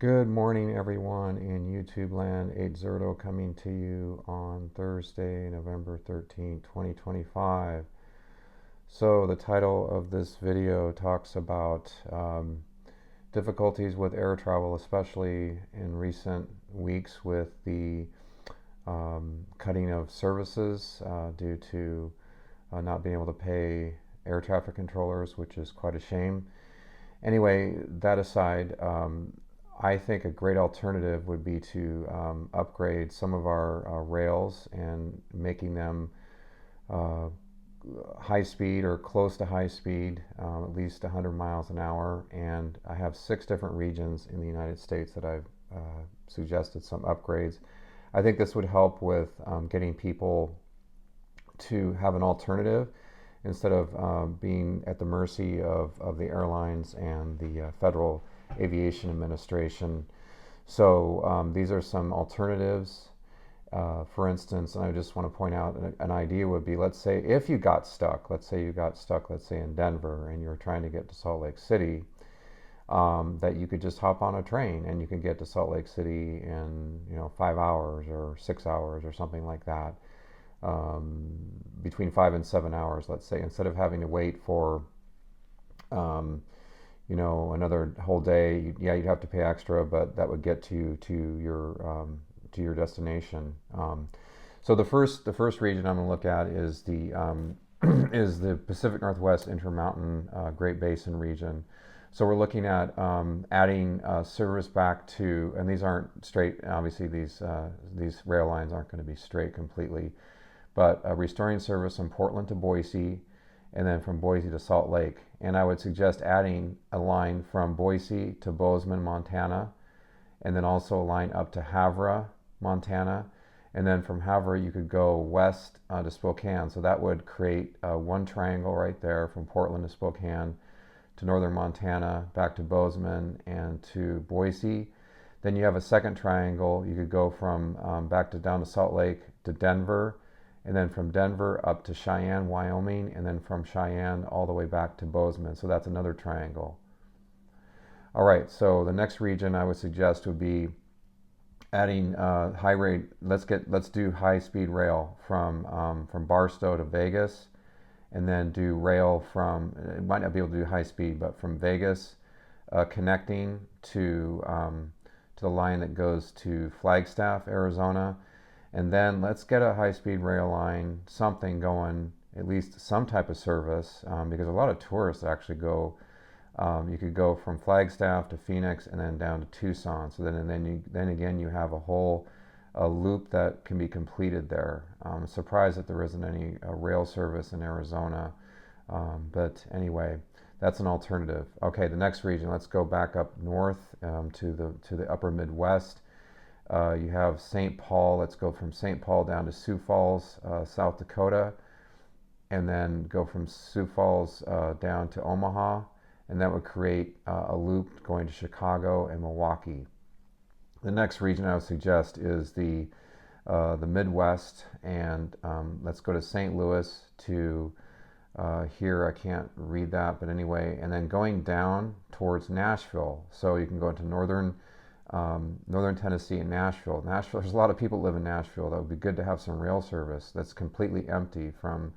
Good morning, everyone in YouTube land. 8 coming to you on Thursday, November 13th, 2025. So, the title of this video talks about difficulties with air travel, especially in recent weeks with the cutting of services due to not being able to pay air traffic controllers, which is quite a shame. Anyway, that aside, I think a great alternative would be to upgrade some of our rails and making them uh, high speed or close to high speed, at least 100 miles an hour. And I have 6 different regions in the United States that I've suggested some upgrades. I think this would help with getting people to have an alternative instead of being at the mercy of the airlines and the Federal Aviation Administration. So these are some alternatives. For instance, and I just want to point out an idea would be, let's say if you got stuck, let's say in Denver and you're trying to get to Salt Lake City, that you could just hop on a train and you could get to Salt Lake City in 5 hours or 6 hours or something like that. Between 5 and 7 hours, let's say, instead of having to wait for another whole day. You'd have to pay extra, but that would get you to your destination. So the first region I'm going to look at is the is the Pacific Northwest Intermountain Great Basin region. So we're looking at adding service back to, and these aren't straight. Obviously, these rail lines aren't going to be straight completely, but restoring service from Portland to Boise, and then from Boise to Salt Lake. And I would suggest adding a line from Boise to Bozeman, Montana, and then also a line up to Havre, Montana. And then from Havre, you could go west to Spokane. So that would create one triangle right there from Portland to Spokane to northern Montana, back to Bozeman and to Boise. Then you have a second triangle. You could go from down to Salt Lake to Denver, and then from Denver up to Cheyenne, Wyoming, and then from Cheyenne all the way back to Bozeman. So that's another triangle. All right, so the next region I would suggest would be adding high rate. Let's do high speed rail from Barstow to Vegas, and then do rail from. It might not be able to do high speed, but from Vegas, connecting to the line that goes to Flagstaff, Arizona. And then let's get a high-speed rail line, something going, at least some type of service, because a lot of tourists actually go. You could go from Flagstaff to Phoenix and then down to Tucson. So then again you have a whole loop that can be completed there. I'm surprised that there isn't any rail service in Arizona, but anyway, that's an alternative. Okay, the next region. Let's go back up north to the upper Midwest. You have St. Paul. Let's go from St. Paul down to Sioux Falls, South Dakota, and then go from Sioux Falls down to Omaha, and that would create a loop going to Chicago and Milwaukee. The next region I would suggest is the Midwest, and let's go to St. Louis to here. I can't read that, but anyway, and then going down towards Nashville. So you can go into northern Tennessee and Nashville. There's a lot of people that live in Nashville. That would be good to have some rail service that's completely empty from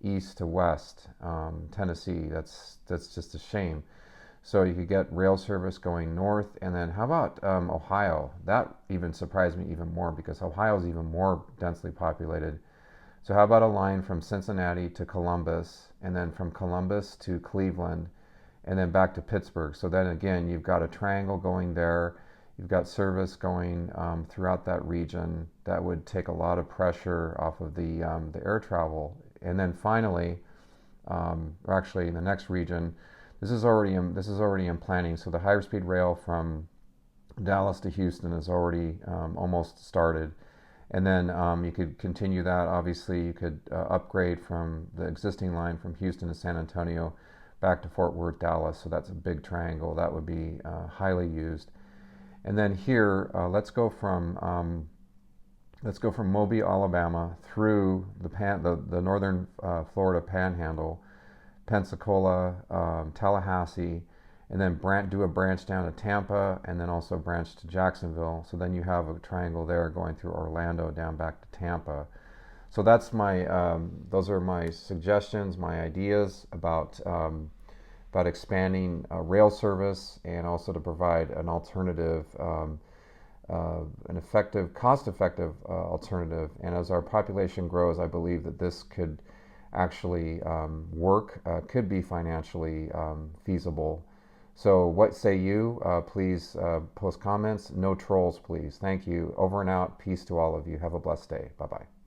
east to west. Tennessee, that's just a shame. So you could get rail service going north. And then how about Ohio? That even surprised me even more because Ohio is even more densely populated. So how about a line from Cincinnati to Columbus, and then from Columbus to Cleveland, and then back to Pittsburgh. So then again, you've got a triangle going there. You've got service going throughout that region. That would take a lot of pressure off of the air travel. And then finally, or actually in the next region, this is already in planning. So the higher speed rail from Dallas to Houston is already almost started. And then you could continue that. Obviously, you could upgrade from the existing line from Houston to San Antonio back to Fort Worth, Dallas. So that's a big triangle. That would be highly used. And then here, let's go from Mobile, Alabama, through the northern Florida Panhandle, Pensacola, Tallahassee, and then do a branch down to Tampa, and then also branch to Jacksonville. So then you have a triangle there going through Orlando down back to Tampa. So that's those are my suggestions, my ideas about expanding rail service, and also to provide an alternative, an effective, cost-effective alternative. And as our population grows, I believe that this could actually work, could be financially feasible. So what say you? Please post comments. No trolls, please. Thank you. Over and out. Peace to all of you. Have a blessed day. Bye-bye.